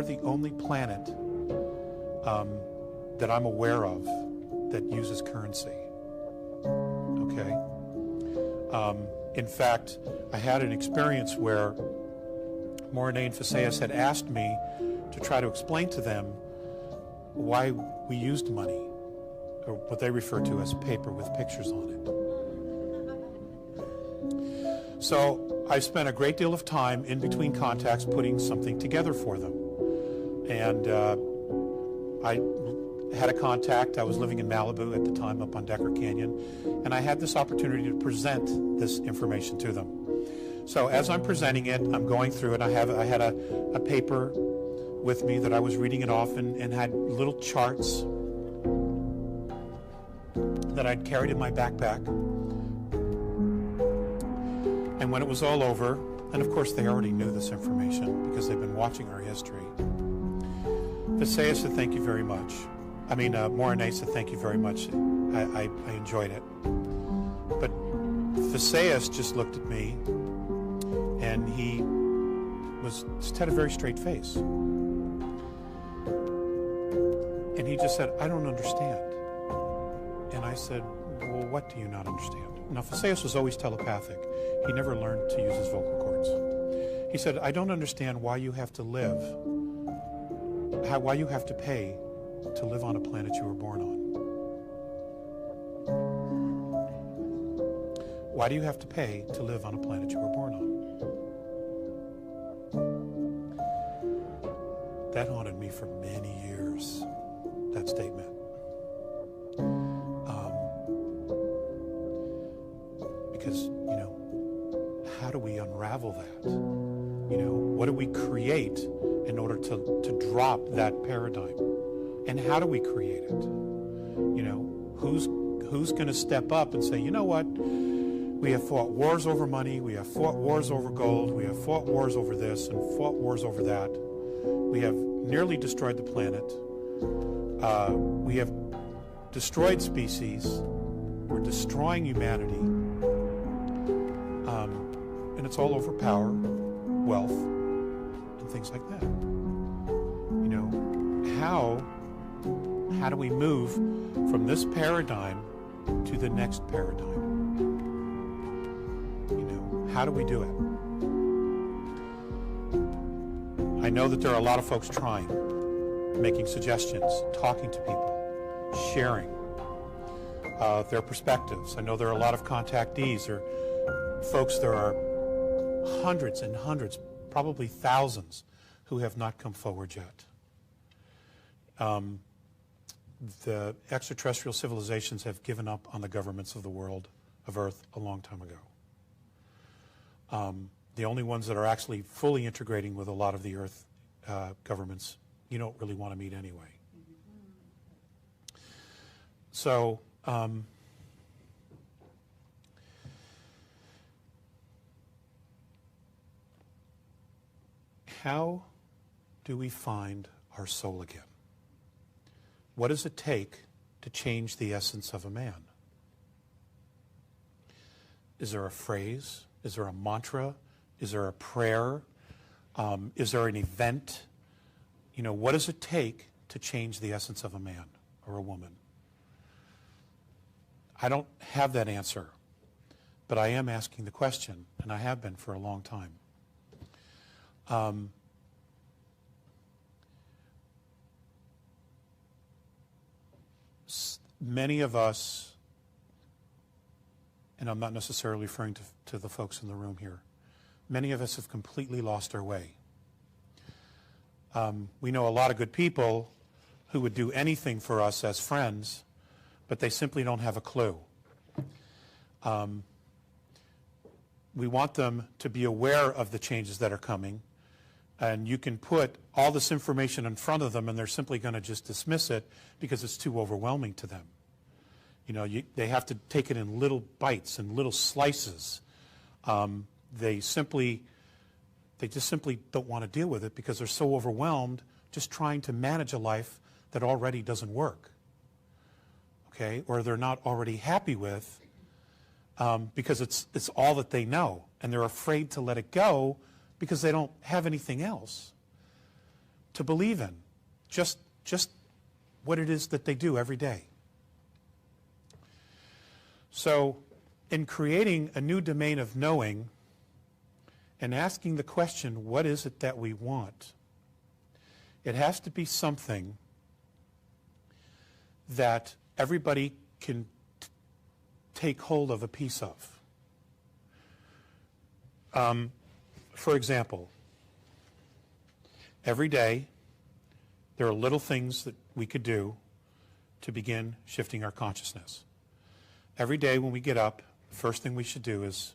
we're the only planet that I'm aware of that uses currency. Okay? In fact, I had an experience where Mornay and Phaseus had asked me to try to explain to them why we used money, or what they refer to as paper with pictures on it. So I spent a great deal of time in between contacts putting something together for them. And I had a contact. I was living in Malibu at the time, up on Decker Canyon, and I had this opportunity to present this information to them. So as I'm presenting it, I'm going through it. I had a paper with me that I was reading it off, and had little charts that I'd carried in my backpack. And when it was all over, and of course they already knew this information because they've been watching our history, Phaseus said, "Thank you very much." Mornay said, "Thank you very much. I enjoyed it." But Phaseus just looked at me, and he just had a very straight face. And he just said, "I don't understand." And I said, "Well, what do you not understand?" Now, Phaseus was always telepathic. He never learned to use his vocal cords. He said, "I don't understand why you have to live, why you have to pay to live on a planet you were born on. Why do you have to pay to live on a planet you were born on?" That haunted me for many years, that statement. Because, how do we unravel that? What do we create in order to drop that paradigm? And how do we create it? Who's going to step up and say, "You know what? We have fought wars over money. We have fought wars over gold. We have fought wars over this and fought wars over that. We have nearly destroyed the planet. We have destroyed species. We're destroying humanity. And it's all over power, wealth, and things like that. How do we move from this paradigm to the next paradigm? How do we do it?" I know that there are a lot of folks trying, making suggestions, talking to people, sharing their perspectives. I know there are a lot of contactees, or folks, there are hundreds and hundreds, probably thousands, who have not come forward yet. The extraterrestrial civilizations have given up on the governments of the world, of Earth, a long time ago. The only ones that are actually fully integrating with a lot of the Earth governments, you don't really want to meet anyway. So, how do we find our soul again? What does it take to change the essence of a man? Is there a phrase? Is there a mantra? Is there a prayer? Is there an event? What does it take to change the essence of a man or a woman? I don't have that answer, but I am asking the question, and I have been for a long time. Many of us, and I'm not necessarily referring to the folks in the room here, many of us have completely lost our way. We know a lot of good people who would do anything for us as friends, but they simply don't have a clue. We want them to be aware of the changes that are coming, and you can put all this information in front of them and they're simply going to just dismiss it because it's too overwhelming to them. They have to take it in little bites and little slices. They just simply don't want to deal with it because they're so overwhelmed just trying to manage a life that already doesn't work, okay, or they're not already happy with, because it's all that they know, and they're afraid to let it go because they don't have anything else. to believe in, just what it is that they do every day. So in creating a new domain of knowing and asking the question, what is it that we want? It has to be something that everybody can take hold of a piece of. For example, every day there are little things that we could do to begin shifting our consciousness. Every day when we get up, the first thing we should do is